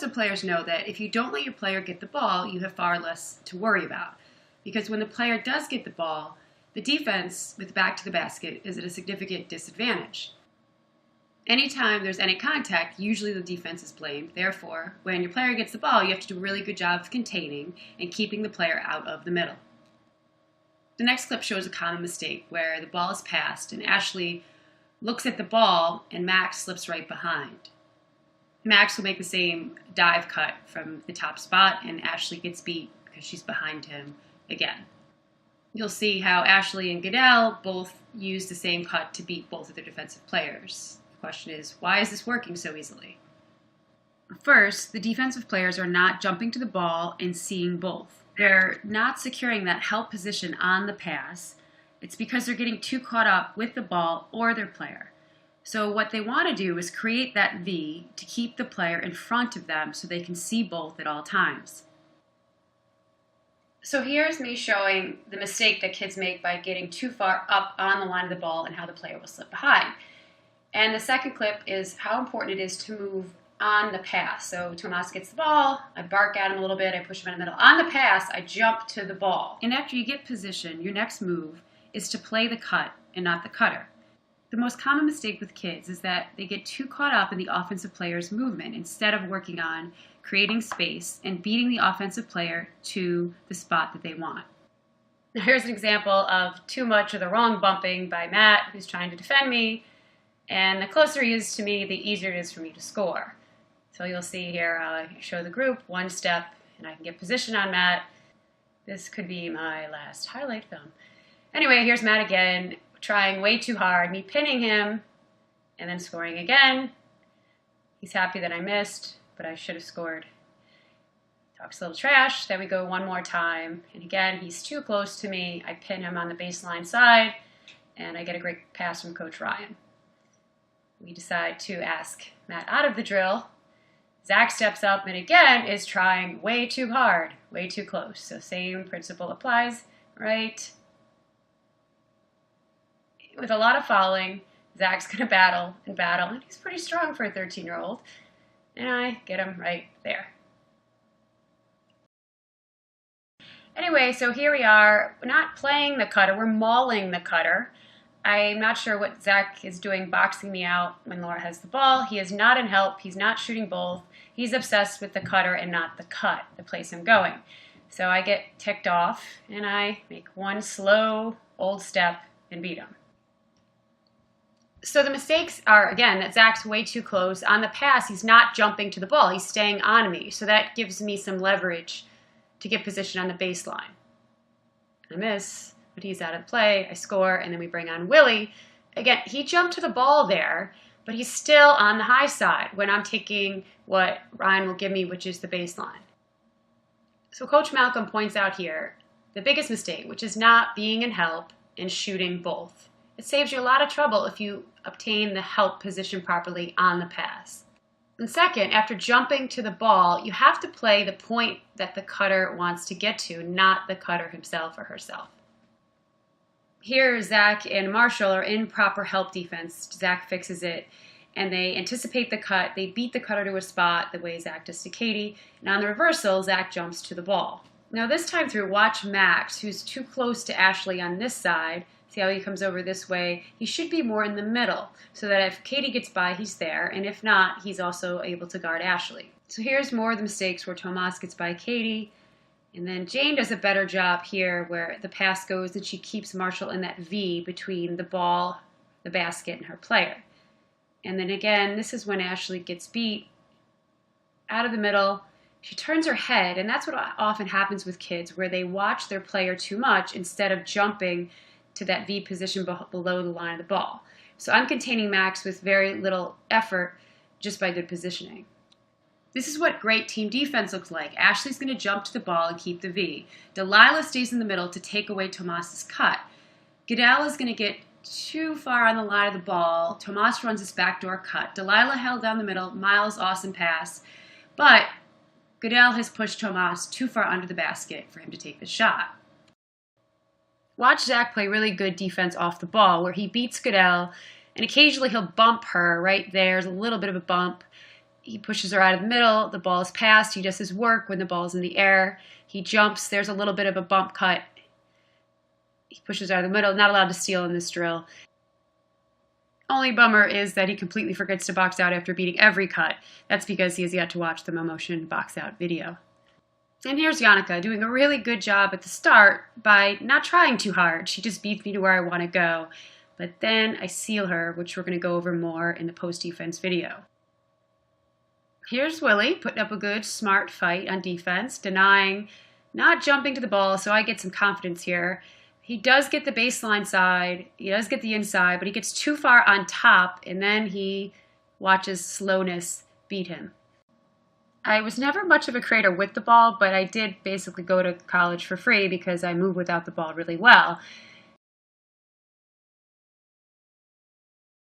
defensive players know that if you don't let your player get the ball, you have far less to worry about. Because when the player does get the ball, the defense with the back to the basket is at a significant disadvantage. Anytime there's any contact, usually the defense is blamed. Therefore, when your player gets the ball, you have to do a really good job of containing and keeping the player out of the middle. The next clip shows a common mistake where the ball is passed and Ashley looks at the ball and Max slips right behind. Max will make the same dive cut from the top spot and Ashley gets beat because she's behind him again. You'll see how Ashley and Goodell both use the same cut to beat both of their defensive players. The question is, why is this working so easily? First, the defensive players are not jumping to the ball and seeing both. They're not securing that help position on the pass. It's because they're getting too caught up with the ball or their player. So what they want to do is create that V to keep the player in front of them so they can see both at all times. So here's me showing the mistake that kids make by getting too far up on the line of the ball and how the player will slip behind. And the second clip is how important it is to move on the pass. So Tomas gets the ball, I bark at him a little bit, I push him in the middle. On the pass, I jump to the ball. And after you get position, your next move is to play the cut and not the cutter. The most common mistake with kids is that they get too caught up in the offensive player's movement instead of working on creating space and beating the offensive player to the spot that they want. Now here's an example of too much of the wrong bumping by Matt, who's trying to defend me. And the closer he is to me, the easier it is for me to score. So you'll see here how I show the group one step and I can get position on Matt. This could be my last highlight film. Anyway, here's Matt again, trying way too hard, me pinning him and then scoring again. He's happy that I missed, but I should have scored. Talks a little trash. Then we go one more time. And again, he's too close to me. I pin him on the baseline side and I get a great pass from Coach Ryan. We decide to ask Matt out of the drill. Zach steps up and again is trying way too hard, way too close. So same principle applies, right? With a lot of fouling, Zach's going to battle, and he's pretty strong for a 13-year-old. And I get him right there. Anyway, so here we are. We're not playing the cutter, we're mauling the cutter. I'm not sure what Zach is doing boxing me out when Laura has the ball. He is not in help. He's not shooting both. He's obsessed with the cutter and not the cut, the place I'm going. So I get ticked off and I make one slow old step and beat him. So the mistakes are, again, that Zach's way too close. On the pass, he's not jumping to the ball. He's staying on me. So that gives me some leverage to get position on the baseline. I miss. But he's out of play, I score, and then we bring on Willie. Again, he jumped to the ball there, but he's still on the high side when I'm taking what Ryan will give me, which is the baseline. So Coach Malcolm points out here the biggest mistake, which is not being in help and shooting both. It saves you a lot of trouble if you obtain the help position properly on the pass. And second, after jumping to the ball, you have to play the point that the cutter wants to get to, not the cutter himself or herself. Here, Zach and Marshall are in proper help defense. Zach fixes it, and they anticipate the cut. They beat the cutter to a spot the way Zach does to Katie. And on the reversal, Zach jumps to the ball. Now this time through, watch Max, who's too close to Ashley on this side. See how he comes over this way? He should be more in the middle, so that if Katie gets by, he's there. And if not, he's also able to guard Ashley. So here's more of the mistakes where Tomas gets by Katie. And then Jane does a better job here where the pass goes and she keeps Marshall in that V between the ball, the basket, and her player. And then again, this is when Ashley gets beat out of the middle. She turns her head, and that's what often happens with kids, where they watch their player too much instead of jumping to that V position below the line of the ball. So I'm containing Max with very little effort just by good positioning. This is what great team defense looks like. Ashley's going to jump to the ball and keep the V. Delilah stays in the middle to take away Tomas's cut. Goodell is going to get too far on the line of the ball. Tomas runs his backdoor cut. Delilah held down the middle. Miles' awesome pass. But Goodell has pushed Tomas too far under the basket for him to take the shot. Watch Zach play really good defense off the ball where he beats Goodell, and occasionally he'll bump her right there. There's a little bit of a bump. He pushes her out of the middle. The ball is passed. He does his work when the ball is in the air. He jumps. There's a little bit of a bump cut. He pushes her out of the middle. Not allowed to steal in this drill. Only bummer is that he completely forgets to box out after beating every cut. That's because he has yet to watch the Momotion box out video. And here's Yannicka doing a really good job at the start by not trying too hard. She just beats me to where I want to go. But then I seal her, which we're going to go over more in the post-defense video. Here's Willie putting up a good, smart fight on defense, denying, not jumping to the ball, so I get some confidence here. He does get the baseline side, he does get the inside, but he gets too far on top, and then he watches slowness beat him. I was never much of a creator with the ball, but I did basically go to college for free because I move without the ball really well.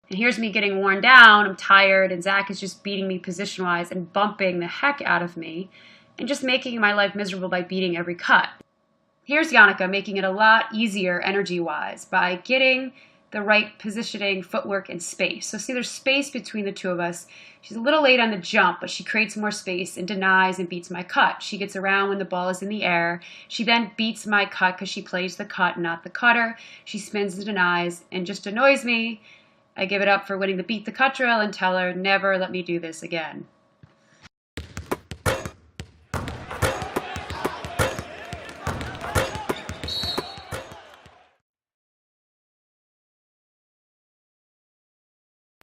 And here's me getting worn down, I'm tired, and Zach is just beating me position-wise and bumping the heck out of me, and just making my life miserable by beating every cut. Here's Yannicka making it a lot easier energy-wise by getting the right positioning, footwork, and space. So see, there's space between the two of us. She's a little late on the jump, but she creates more space and denies and beats my cut. She gets around when the ball is in the air. She then beats my cut because she plays the cut, not the cutter. She spins and denies and just annoys me. I give it up for winning the beat the cut drill and tell her, never let me do this again.